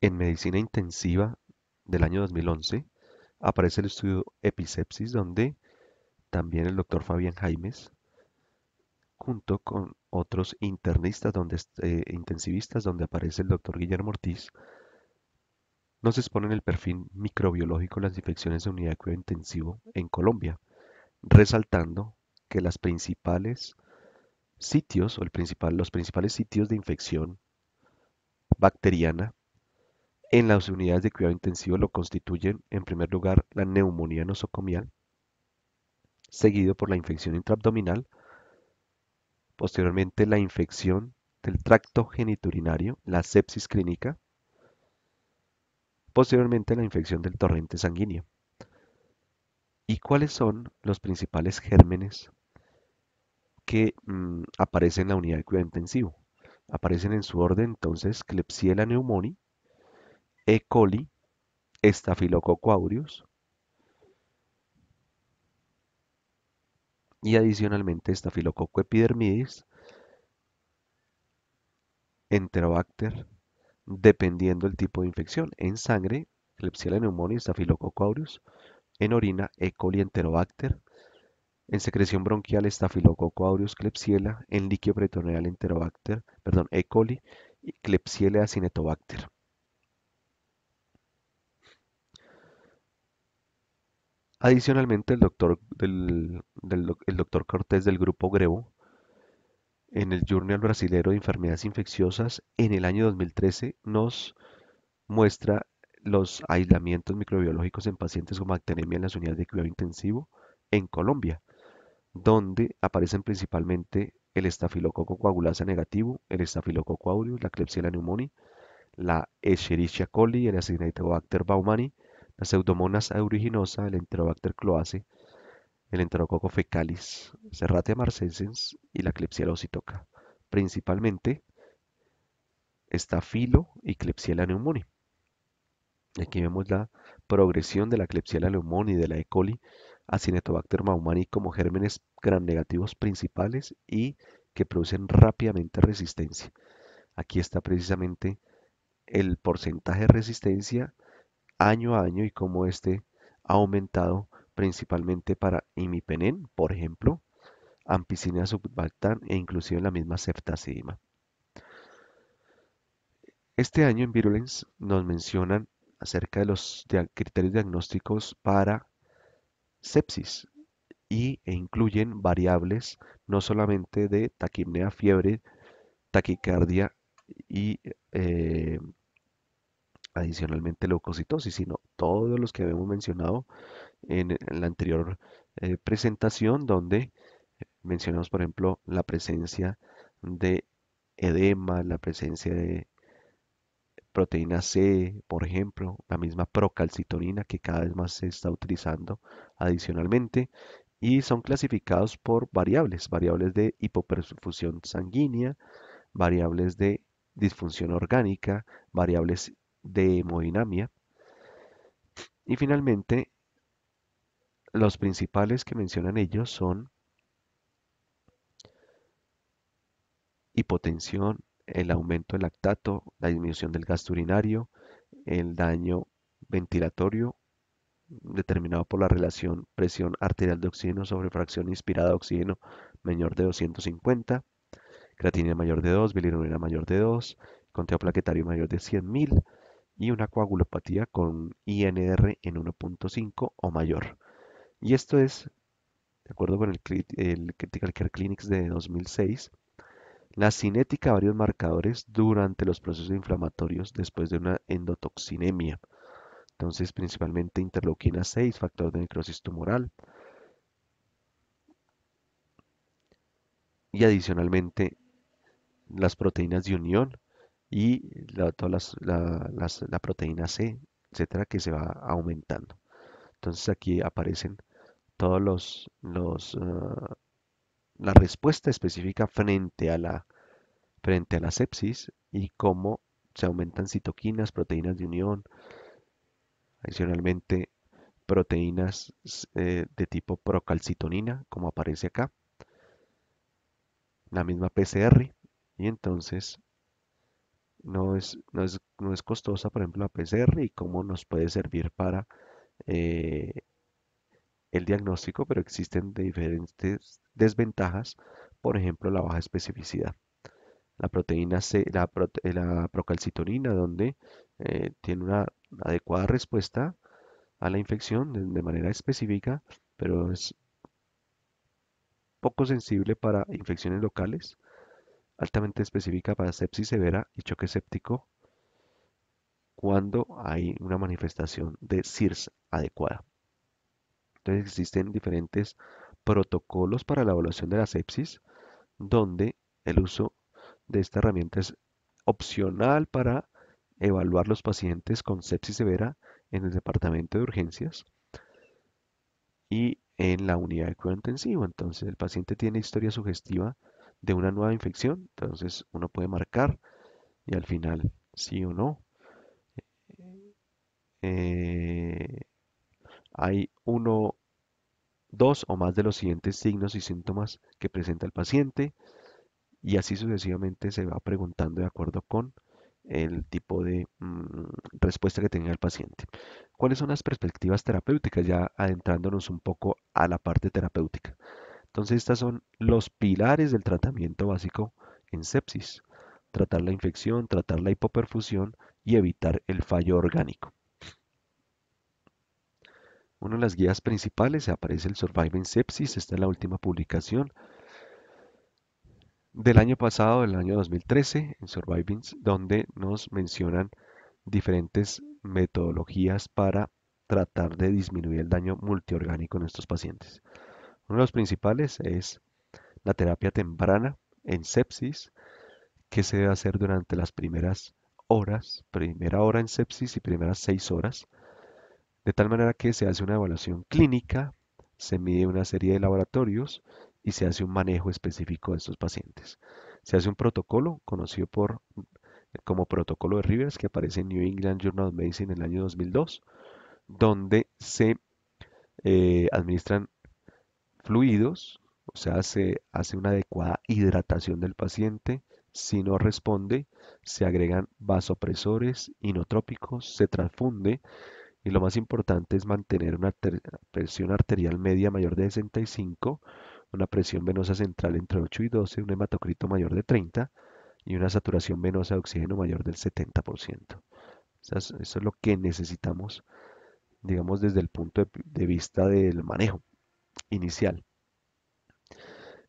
En medicina intensiva del año 2011 aparece el estudio Episepsis, donde también el doctor Fabián Jaimes, junto con otros internistas, intensivistas, donde aparece el doctor Guillermo Ortiz, nos exponen el perfil microbiológico de las infecciones de unidad de cuidado intensivo en Colombia, resaltando que las principales sitios o los principales sitios de infección bacteriana en las unidades de cuidado intensivo lo constituyen, en primer lugar, la neumonía nosocomial, seguido por la infección intraabdominal, posteriormente la infección del tracto genitourinario, la sepsis clínica, posteriormente la infección del torrente sanguíneo. ¿Y cuáles son los principales gérmenes que aparecen en la unidad de cuidado intensivo? Aparecen en su orden entonces Klebsiella pneumoniae, E. coli, Staphylococcus aureus y adicionalmente Staphylococcus epidermidis, Enterobacter, dependiendo del tipo de infección. En sangre, Klebsiella pneumoniae, Staphylococcus aureus; en orina, E. coli, Enterobacter; en secreción bronquial, Staphylococcus aureus, Klebsiella; en líquido peritoneal, E. coli y Klebsiella acinetobacter. Adicionalmente, el doctor Cortés del grupo Grevo, en el Journal Brasilero de Enfermedades Infecciosas, en el año 2013, nos muestra los aislamientos microbiológicos en pacientes con bacteremia en las unidades de cuidado intensivo en Colombia, donde aparecen principalmente el estafilococo coagulasa negativo, el estafilococo aureus, la Klebsiella pneumoniae, la Escherichia coli, el Acinetobacter baumannii, la Pseudomonas aeruginosa, el Enterobacter cloace, el Enterococo fecalis, Serratia marcescens y la Klebsiella ossitoca. Principalmente estafilo y Klebsiella pneumoniae. Aquí vemos la progresión de la Klebsiella pneumoniae y de la E. coli a Cinetobacter baumannii como gérmenes gram negativos principales y que producen rápidamente resistencia. Aquí está precisamente el porcentaje de resistencia año a año y cómo este ha aumentado principalmente para imipenem, por ejemplo, ampicilina subactam e inclusive la misma ceftazidima. Este año en Virulence nos mencionan acerca de los criterios diagnósticos para sepsis e incluyen variables no solamente de taquipnea, fiebre, taquicardia y adicionalmente leucocitosis, sino todos los que habíamos mencionado en la anterior presentación, donde mencionamos, por ejemplo, la presencia de edema, la presencia de proteína C, por ejemplo, la misma procalcitonina que cada vez más se está utilizando adicionalmente, y son clasificados por variables de hipoperfusión sanguínea, variables de disfunción orgánica, variables de hemodinamia, y finalmente los principales que mencionan ellos son hipotensión, el aumento del lactato, la disminución del gasto urinario, el daño ventilatorio determinado por la relación presión arterial de oxígeno sobre fracción inspirada de oxígeno menor de 250, creatinina mayor de 2, bilirrubina mayor de 2, conteo plaquetario mayor de 100.000 y una coagulopatía con INR en 1.5 o mayor. Y esto es, de acuerdo con el Critical Care Clinics de 2006, la cinética de varios marcadores durante los procesos inflamatorios después de una endotoxinemia. Entonces, principalmente interleuquina 6, factor de necrosis tumoral, y adicionalmente las proteínas de unión y la proteína C, etcétera, que se va aumentando. Entonces aquí aparecen todos la respuesta específica frente a la sepsis y cómo se aumentan citoquinas, proteínas de unión, adicionalmente proteínas de tipo procalcitonina, como aparece acá, la misma PCR, y entonces no es costosa, por ejemplo, la PCR y cómo nos puede servir para eh, el diagnóstico, pero existen diferentes desventajas, por ejemplo, la baja especificidad. La proteína C, la procalcitonina, donde tiene una adecuada respuesta a la infección de manera específica, pero es poco sensible para infecciones locales, altamente específica para sepsis severa y choque séptico cuando hay una manifestación de SIRS adecuada. Entonces existen diferentes protocolos para la evaluación de la sepsis, donde el uso de esta herramienta es opcional para evaluar los pacientes con sepsis severa en el departamento de urgencias y en la unidad de cuidado intensivo. Entonces el paciente tiene historia sugestiva de una nueva infección, entonces uno puede marcar y al final sí o no. eh, Hay uno, dos o más de los siguientes signos y síntomas que presenta el paciente y así sucesivamente se va preguntando de acuerdo con el tipo de respuesta que tenga el paciente. ¿Cuáles son las perspectivas terapéuticas? Ya adentrándonos un poco a la parte terapéutica. Entonces, estos son los pilares del tratamiento básico en sepsis. Tratar la infección, tratar la hipoperfusión y evitar el fallo orgánico. Una de las guías principales aparece el Surviving Sepsis. Esta es la última publicación del año pasado, del año 2013, en Surviving, donde nos mencionan diferentes metodologías para tratar de disminuir el daño multiorgánico en estos pacientes. Uno de los principales es la terapia temprana en sepsis, que se debe hacer durante las primeras horas, primera hora en sepsis y primeras 6 horas, de tal manera que se hace una evaluación clínica, se mide una serie de laboratorios y se hace un manejo específico de estos pacientes. Se hace un protocolo conocido como protocolo de Rivers que aparece en New England Journal of Medicine en el año 2002, donde se administran fluidos, o sea, se hace una adecuada hidratación del paciente. Si no responde, se agregan vasopresores inotrópicos, se transfunde y lo más importante es mantener una presión arterial media mayor de 65, una presión venosa central entre 8 y 12, un hematocrito mayor de 30 y una saturación venosa de oxígeno mayor del 70%. Eso es lo que necesitamos, digamos, desde el punto de vista del manejo inicial.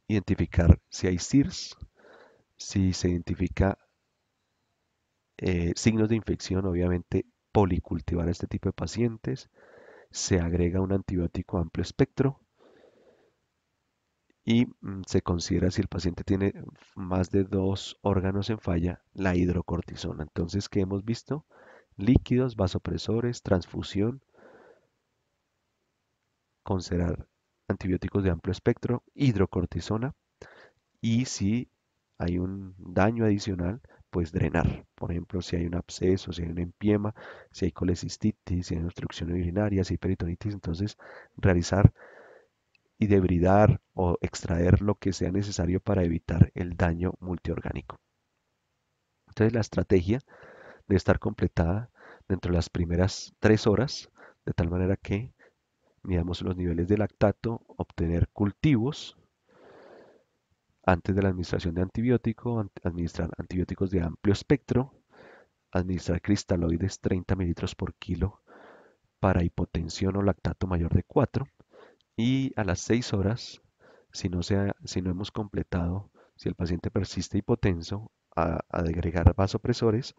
Identificar si hay SIRS, si se identifica signos de infección, obviamente policultivar a este tipo de pacientes, se agrega un antibiótico amplio espectro y se considera si el paciente tiene más de dos órganos en falla, la hidrocortisona. Entonces, ¿qué hemos visto? Líquidos, vasopresores, transfusión, considerar antibióticos de amplio espectro, hidrocortisona y si hay un daño adicional, pues drenar. Por ejemplo, si hay un absceso, si hay un empiema, si hay colecistitis, si hay obstrucción urinaria, si hay peritonitis, entonces realizar y debridar o extraer lo que sea necesario para evitar el daño multiorgánico. Entonces la estrategia debe estar completada dentro de las primeras 3 horas, de tal manera que midamos los niveles de lactato, obtener cultivos antes de la administración de antibiótico, administrar antibióticos de amplio espectro, administrar cristaloides 30 mililitros por kilo para hipotensión o lactato mayor de 4 y a las 6 horas, si no hemos completado, si el paciente persiste hipotenso, a agregar vasopresores,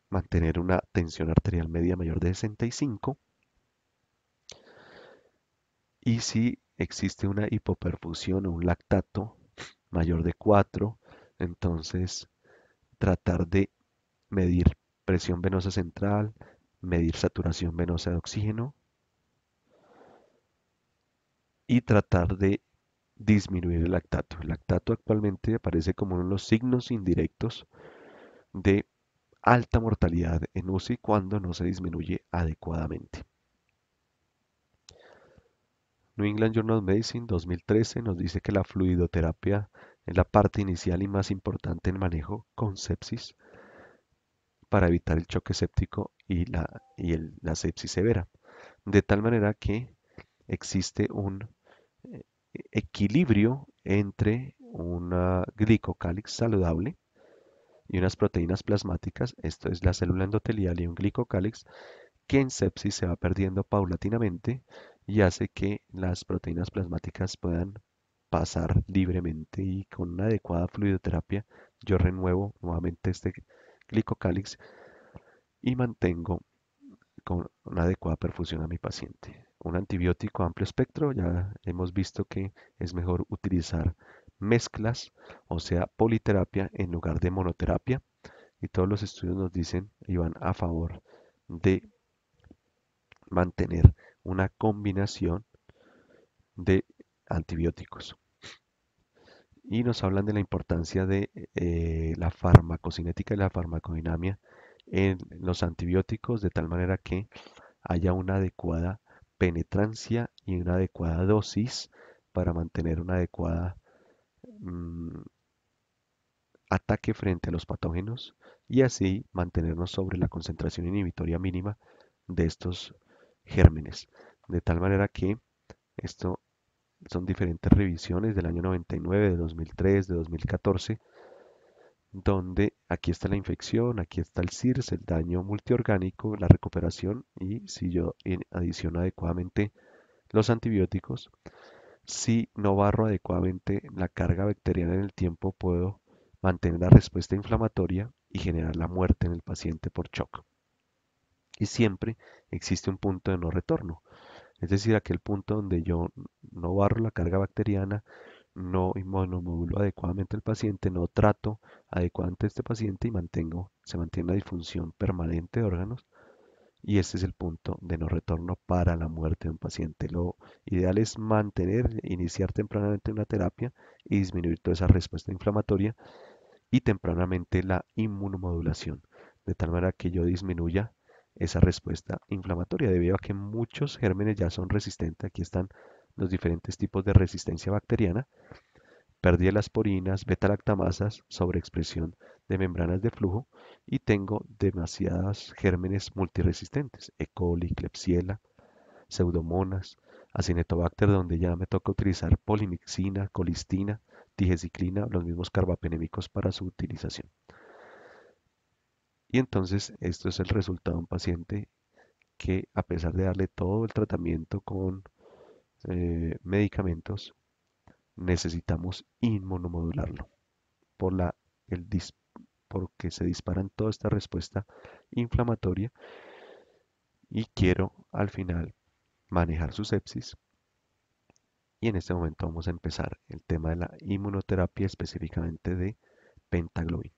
mantener una tensión arterial media mayor de 65 y si existe una hipoperfusión o un lactato mayor de 4, entonces tratar de medir presión venosa central, medir saturación venosa de oxígeno y tratar de disminuir el lactato. El lactato actualmente aparece como uno de los signos indirectos de alta mortalidad en UCI cuando no se disminuye adecuadamente. New England Journal of Medicine 2013 nos dice que la fluidoterapia Es la parte inicial y más importante en manejo con sepsis para evitar el choque séptico y la sepsis severa. De tal manera que existe un eh, equilibrio entre una glicocálix saludable y unas proteínas plasmáticas, esto es la célula endotelial y un glicocálix, que en sepsis se va perdiendo paulatinamente y hace que las proteínas plasmáticas puedan pasar libremente y con una adecuada fluidoterapia yo renuevo nuevamente este glicocálix y mantengo con una adecuada perfusión a mi paciente. Un antibiótico amplio espectro, ya hemos visto que es mejor utilizar mezclas, o sea, politerapia en lugar de monoterapia, y todos los estudios nos dicen y van a favor de mantener una combinación de antibióticos. Y nos hablan de la importancia de la farmacocinética y la farmacodinamia en los antibióticos, de tal manera que haya una adecuada penetrancia y una adecuada dosis para mantener una adecuada mm, ataque frente a los patógenos y así mantenernos sobre la concentración inhibitoria mínima de estos gérmenes. De tal manera que esto son diferentes revisiones del año 99, de 2003, de 2014, donde aquí está la infección, aquí está el CIRS, el daño multiorgánico, la recuperación y si yo adiciono adecuadamente los antibióticos, si no barro adecuadamente la carga bacteriana en el tiempo, puedo mantener la respuesta inflamatoria y generar la muerte en el paciente por shock. Y siempre existe un punto de no retorno, es decir, aquel punto donde yo no barro la carga bacteriana, no inmunomodulo adecuadamente al paciente, no trato adecuadamente a este paciente y se mantiene una disfunción permanente de órganos. Y este es el punto de no retorno para la muerte de un paciente. Lo ideal es iniciar tempranamente una terapia y disminuir toda esa respuesta inflamatoria y tempranamente la inmunomodulación, de tal manera que yo disminuya esa respuesta inflamatoria, debido a que muchos gérmenes ya son resistentes. Aquí están los diferentes tipos de resistencia bacteriana: pérdida de las porinas, beta-lactamasas, sobreexpresión de membranas de flujo, y tengo demasiadas gérmenes multiresistentes: E. coli, Klebsiella, Pseudomonas, Acinetobacter, donde ya me toca utilizar polimixina, colistina, digeciclina, los mismos carbapenémicos para su utilización. Y entonces esto es el resultado de un paciente que, a pesar de darle todo el tratamiento con medicamentos, necesitamos inmunomodularlo por el porque se disparan toda esta respuesta inflamatoria y quiero al final manejar su sepsis. Y en este momento vamos a empezar el tema de la inmunoterapia, específicamente de pentaglobin.